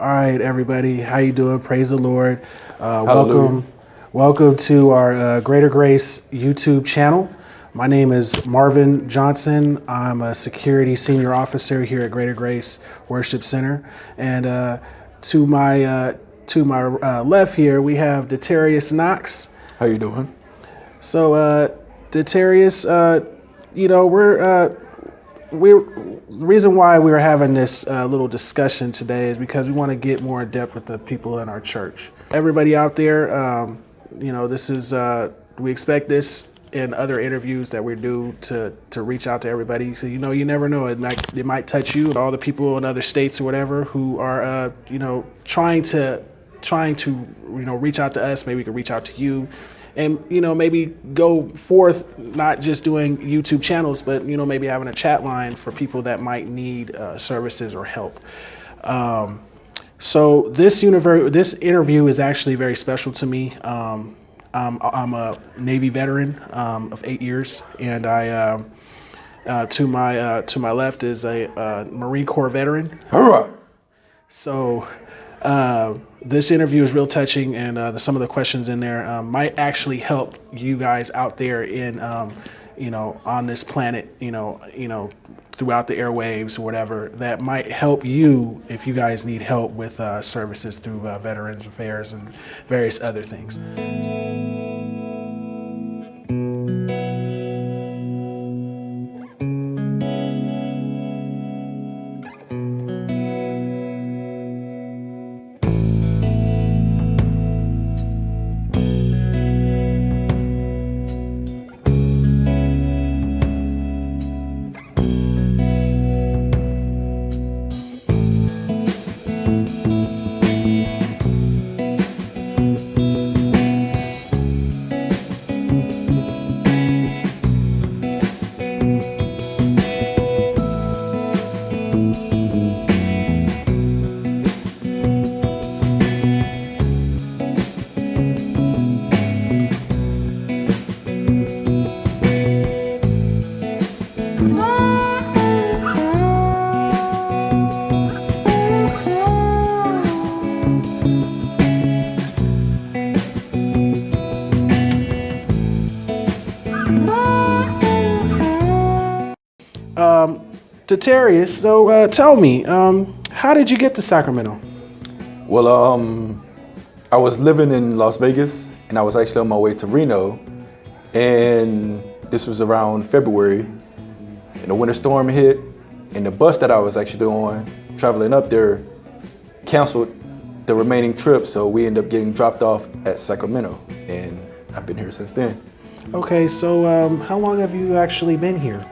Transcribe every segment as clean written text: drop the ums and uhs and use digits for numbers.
All right, everybody, how you doing? Praise the Lord. Hallelujah. Welcome to our Greater Grace YouTube channel. My name is Marvin Johnson. I'm a security senior officer here at Greater Grace Worship Center. And to my left here, we have Detarius Knox. How you doing? So, Detarius, the reason why we're having this little discussion today is because we want to get more in depth with the people in our church. Everybody out there, this is, we expect this in other interviews that we do to reach out to everybody. So, you never know, it might touch you. All the people in other states or whatever who are, trying to reach out to us, maybe we could reach out to you. And, maybe go forth, not just doing YouTube channels, but, maybe having a chat line for people that might need services or help. So this interview is actually very special to me. I'm a Navy veteran of 8 years, and I to my left is a Marine Corps veteran. Hurrah! So this interview is real touching, and some of the questions in there might actually help you guys out there in, on this planet, throughout the airwaves or whatever. That might help you if you guys need help with services through Veterans Affairs and various other things. Detarius, so tell me, how did you get to Sacramento? Well, I was living in Las Vegas, and I was actually on my way to Reno, and this was around February, and the winter storm hit, and the bus that I was actually on, traveling up there, canceled the remaining trip, so we ended up getting dropped off at Sacramento, and I've been here since then. Okay, so how long have you actually been here?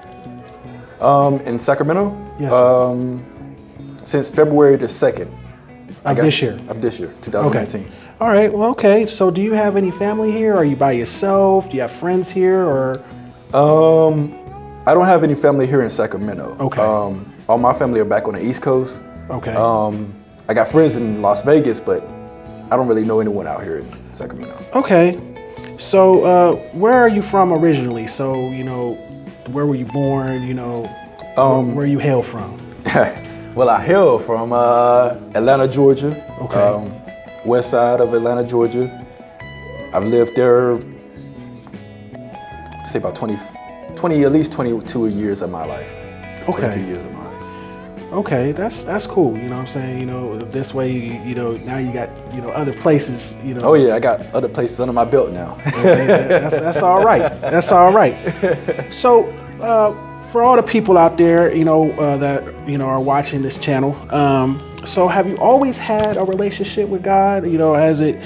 In Sacramento? Yes. Since February the 2nd. Of this year? Of this year, 2019. Okay. All right, well, okay. So do you have any family here? Are you by yourself? Do you have friends here, or? I don't have any family here in Sacramento. Okay. All my family are back on the East Coast. Okay. I got friends in Las Vegas, but I don't really know anyone out here in Sacramento. Okay. So where are you from originally? So, where were you born? Where you hail from? Well, I hail from Atlanta, Georgia. Okay. West side of Atlanta, Georgia. I've lived there, say about 20, at least 22 years of my life. Okay. 22 years of my life. Okay, that's cool. You know what I'm saying? This way, now you got, other places, Oh yeah, I got other places under my belt now. That's all right. That's all right. So, for all the people out there, that, are watching this channel, so have you always had a relationship with God? Has it,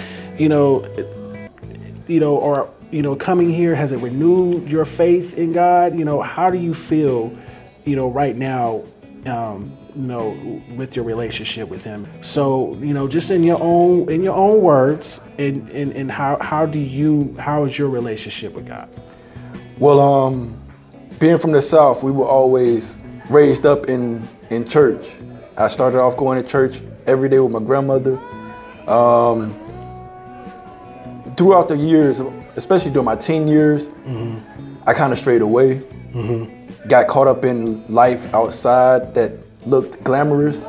coming here, has it renewed your faith in God? How do you feel, right now, with your relationship with Him? So, just in your own words, and how is your relationship with God? Well, being from the South, we were always raised up in church. I started off going to church every day with my grandmother. Throughout the years, especially during my teen years, I kind of strayed away. Got caught up in life outside that looked glamorous.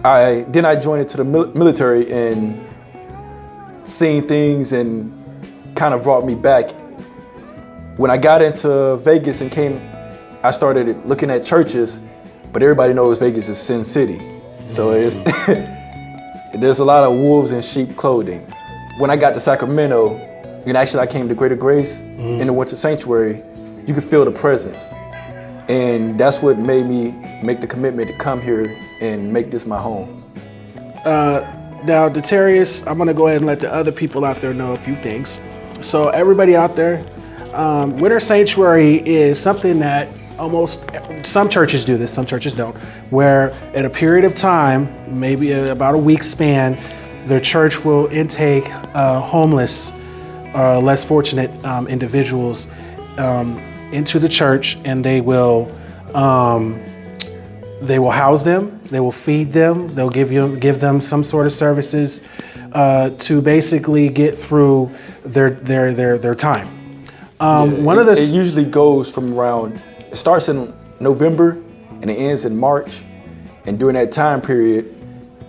I joined into the military, and seeing things and kind of brought me back. When I got into Vegas and I started looking at churches, but everybody knows Vegas is Sin City. So it's there's a lot of wolves in sheep clothing. When I got to Sacramento, and actually I came to Greater Grace in the Winter Sanctuary, you could feel the presence. And that's what made me make the commitment to come here and make this my home. Now, Detarius, I'm gonna go ahead and let the other people out there know a few things. So everybody out there, Winter Sanctuary is something that some churches do this, some churches don't, where at a period of time, maybe about a week span, their church will intake homeless, less fortunate individuals into the church, and they will house them, they will feed them, they'll give them some sort of services to basically get through their time. It usually goes from it starts in November and it ends in March. And during that time period,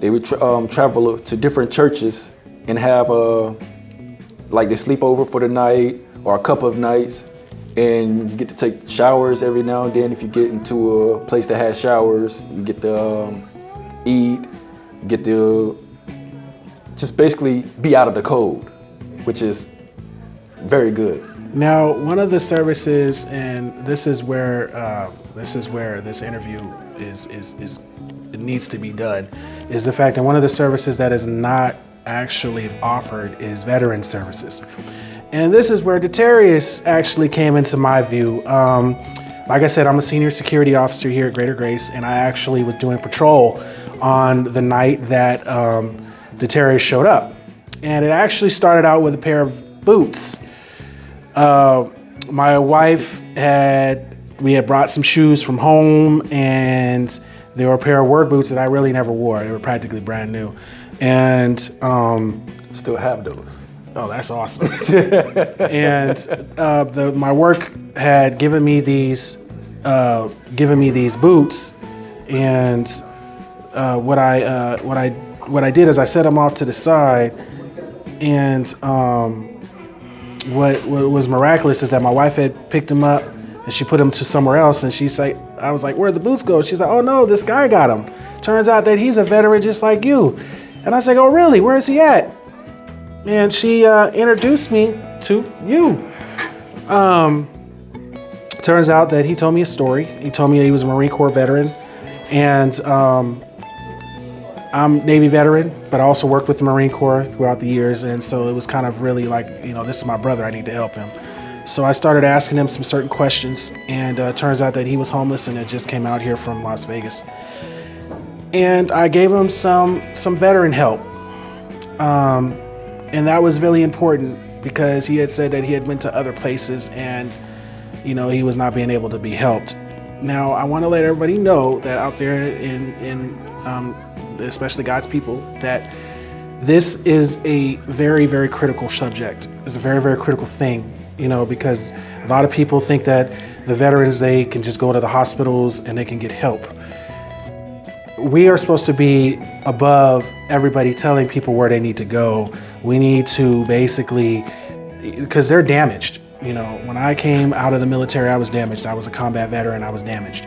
they would travel to different churches and have like they sleep over for the night or a couple of nights. And you get to take showers every now and then. If you get into a place that has showers, you get to eat, you get to just basically be out of the cold, which is very good. Now, one of the services, and this is where this interview it needs to be done, is the fact that one of the services that is not actually offered is veteran services. And this is where Detarius actually came into my view. Like I said, I'm a senior security officer here at Greater Grace, and I actually was doing patrol on the night that Detarius showed up. And it actually started out with a pair of boots. My wife we had brought some shoes from home, and they were a pair of work boots that I really never wore. They were practically brand new. And still have those. Oh, that's awesome. And my work had given me these boots, and what I did is I set them off to the side, and what was miraculous is that my wife had picked them up and she put them to somewhere else, and she's like, I was like, where'd the boots go? She's like, oh no, this guy got them. Turns out that he's a veteran just like you. And I was like, oh really? Where is he at? And she introduced me to you. Turns out that he told me a story. He told me he was a Marine Corps veteran, and I'm Navy veteran, but I also worked with the Marine Corps throughout the years, and so it was kind of really like, this is my brother, I need to help him. So I started asking him some certain questions, and turns out that he was homeless and had just came out here from Las Vegas. And I gave him some veteran help. And that was really important because he had said that he had went to other places and, he was not being able to be helped. Now, I want to let everybody know that out there in especially God's people, that this is a very, very critical subject. It's a very, very critical thing, because a lot of people think that the veterans, they can just go to the hospitals and they can get help. We are supposed to be above everybody telling people where they need to go. We need to basically, because they're damaged. When I came out of the military, I was damaged. I was a combat veteran, I was damaged.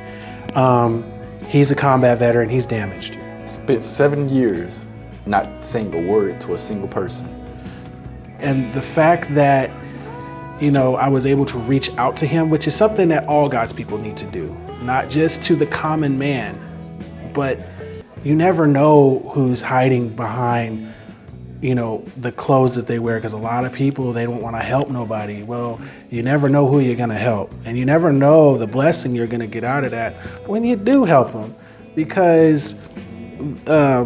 He's a combat veteran, he's damaged. Spent 7 years not saying a word to a single person. And the fact that, I was able to reach out to him, which is something that all God's people need to do, not just to the common man, but you never know who's hiding behind, the clothes that they wear, because a lot of people, they don't want to help nobody. Well, you never know who you're going to help, and you never know the blessing you're going to get out of that when you do help them, because I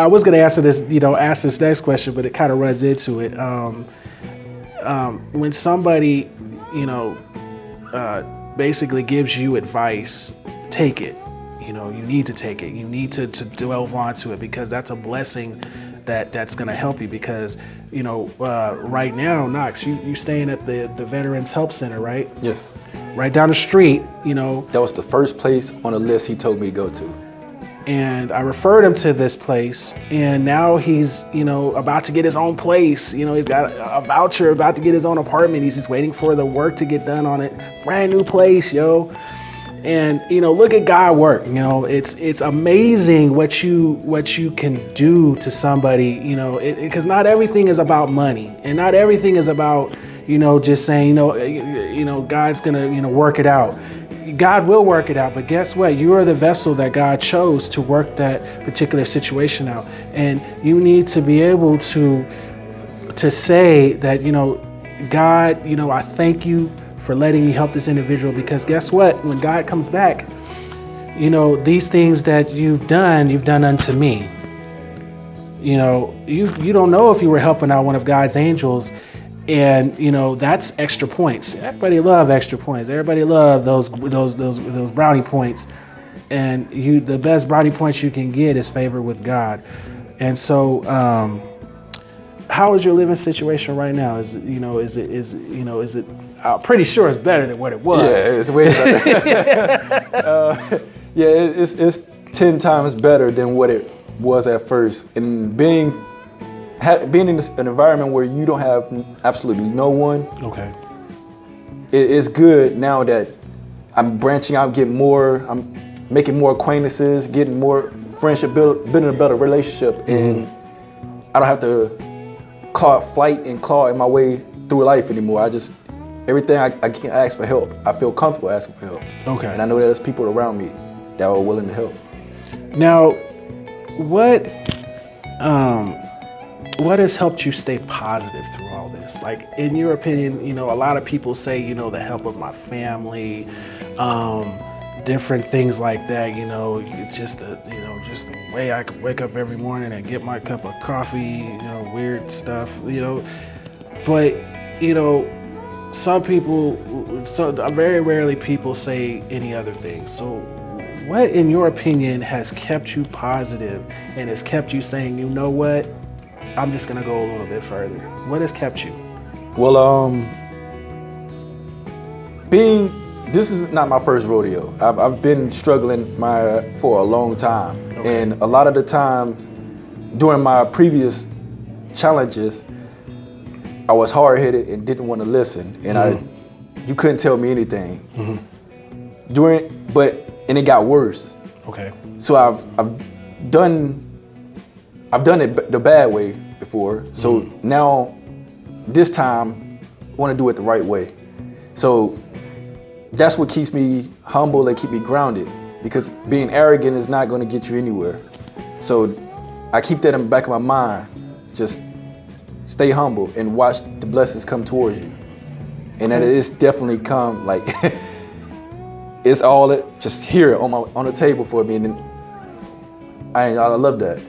was going to answer this, ask this next question, but it kind of runs into it. When somebody, basically gives you advice, take it. You need to take it. You need to delve onto it, because that's a blessing that's going to help you. Because, right now, Knox, you staying at the Veterans Help Center, right? Yes. right down the street, you know. That was the first place on the list he told me to go to. And I referred him to this place, and now he's, you know, about to get his own place. You know, he's got a voucher, about to get his own apartment. He's just waiting for the work to get done on it. Brand new place, yo. And, you know, look at God work. You know, it's amazing what you can do to somebody, you know, because not everything is about money, and not everything is about, you know, just saying, you know, God's gonna, you know, work it out. God will work it out, but guess what? You are the vessel that God chose to work that particular situation out. And you need to be able to say that, you know, God, you know, I thank you for letting me help this individual, because guess what? When God comes back, you know, these things that you've done unto me. You know, you don't know if you were helping out one of God's angels. And, you know, that's extra points. Everybody love extra points. Everybody love those brownie points. And the best brownie points you can get is favor with God. And so, how is your living situation right now? Is it? I'm pretty sure it's better than what it was. Yeah, it's way better. It's 10 times better than what it was at first. And being in an environment where you don't have absolutely no one, okay, it's good now that I'm branching out, I'm making more acquaintances, getting more friendship, building a better relationship, and I don't have to claw my way through life anymore. Everything I can ask for help. I feel comfortable asking for help. Okay. And I know that there's people around me that are willing to help. Now, what has helped you stay positive through all this? Like, in your opinion, you know, a lot of people say, you know, the help of my family, different things like that, you know, just the way I could wake up every morning and get my cup of coffee, you know, weird stuff, you know. But, you know, very rarely people say any other thing. So what, in your opinion, has kept you positive and has kept you saying, you know what, I'm just gonna go a little bit further? What has kept you? Well, this is not my first rodeo. I've been struggling for a long time. Okay. And a lot of the times during my previous challenges, I was hard-headed and didn't want to listen, and you couldn't tell me anything. And it got worse. Okay. So I've done it the bad way before. So now, this time, I want to do it the right way. So that's what keeps me humble and keep me grounded, because being arrogant is not going to get you anywhere. So I keep that in the back of my mind. Just stay humble and watch the blessings come towards you. And that it's definitely come, like, it's all just here on the table for me. And I love that.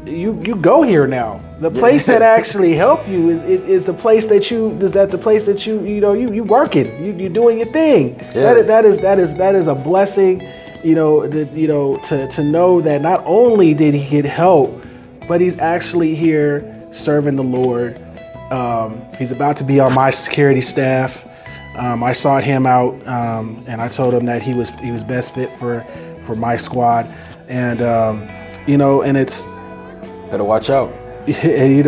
You go here now. The place that actually helped you is the place that you working. You doing your thing. Yes. That is a blessing. You know, to know that not only did he get help, but he's actually here serving the Lord. He's about to be on my security staff. I sought him out, and I told him that he was best fit for my squad, and you know, and it's better watch out. And you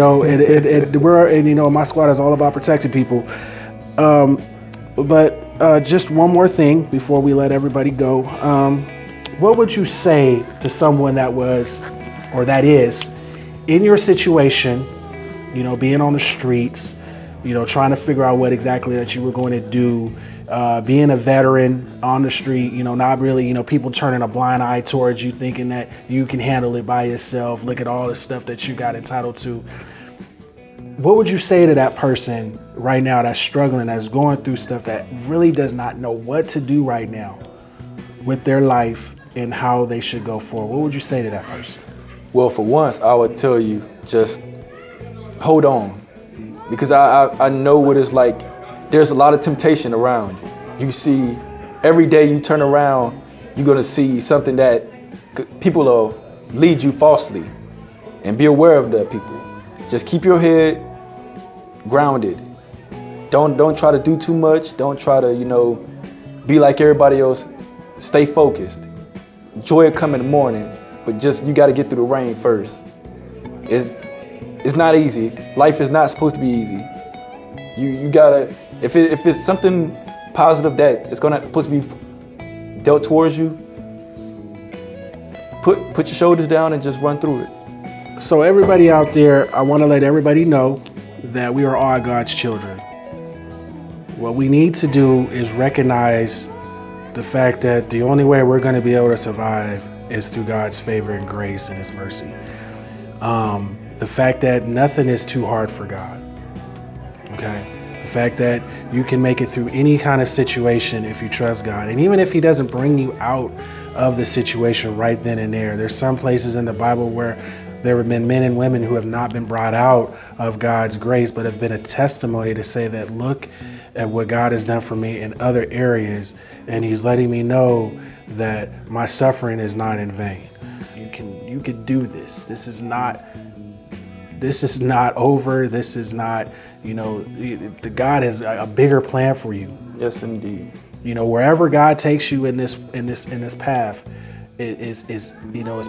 know, my squad is all about protecting people. But just one more thing before we let everybody go. What would you say to someone that is in your situation, you know, being on the streets, you know, trying to figure out what exactly that you were going to do, being a veteran on the street, you know, not really, you know, people turning a blind eye towards you, thinking that you can handle it by yourself. Look at all the stuff that you got entitled to. What would you say to that person right now that's struggling, that's going through stuff, that really does not know what to do right now with their life and how they should go forward? What would you say to that person? Well, for once, I would tell you, just hold on, because I know what it's like. There's a lot of temptation around you. You see, every day you turn around, you're gonna see something that people will lead you falsely, and be aware of that, people. Just keep your head grounded Don't try to do too much. Don't try to, be like everybody else. Stay focused. Joy will come in the morning, but you got to get through the rain first. It's not easy. Life is not supposed to be easy. You gotta, if it's something positive that is supposed to be dealt towards you, put your shoulders down and just run through it. So everybody out there, I want to let everybody know that we are all God's children. What we need to do is recognize the fact that the only way we're going to be able to survive is through God's favor and grace and His mercy. The fact that nothing is too hard for God. Okay? The fact that you can make it through any kind of situation if you trust God. And even if He doesn't bring you out of the situation right then and there, there's some places in the Bible where there have been men and women who have not been brought out of God's grace, but have been a testimony to say that, look at what God has done for me in other areas, and He's letting me know that my suffering is not in vain. You can do this. This is not over. This is not, the God has a bigger plan for you. Yes, indeed. Wherever God takes you in this path, it's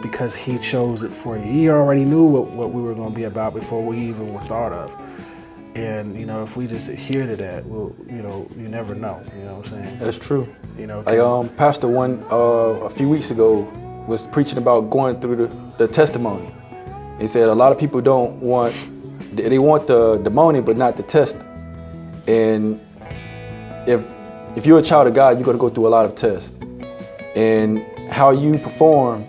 because He chose it for you. He already knew what we were going to be about before we even were thought of. And if we just adhere to that, you never know. You know what I'm saying? That's true. Pastor a few weeks ago was preaching about going through the testimony. He said a lot of people want the money but not the test. And if you're a child of God, you're going to go through a lot of tests. And how you perform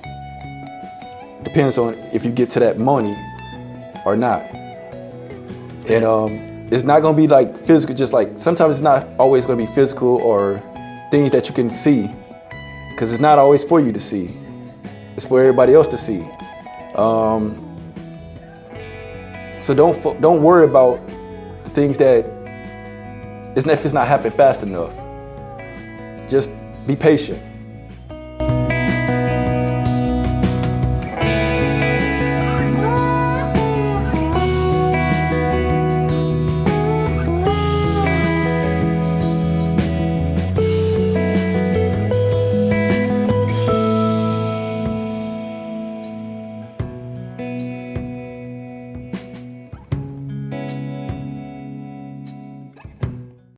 depends on if you get to that money or not. And it's not going to be like physical, just like sometimes it's not always going to be physical or things that you can see, because it's not always for you to see. It's for everybody else to see. So don't worry about the things if it's not happening fast enough. Just be patient.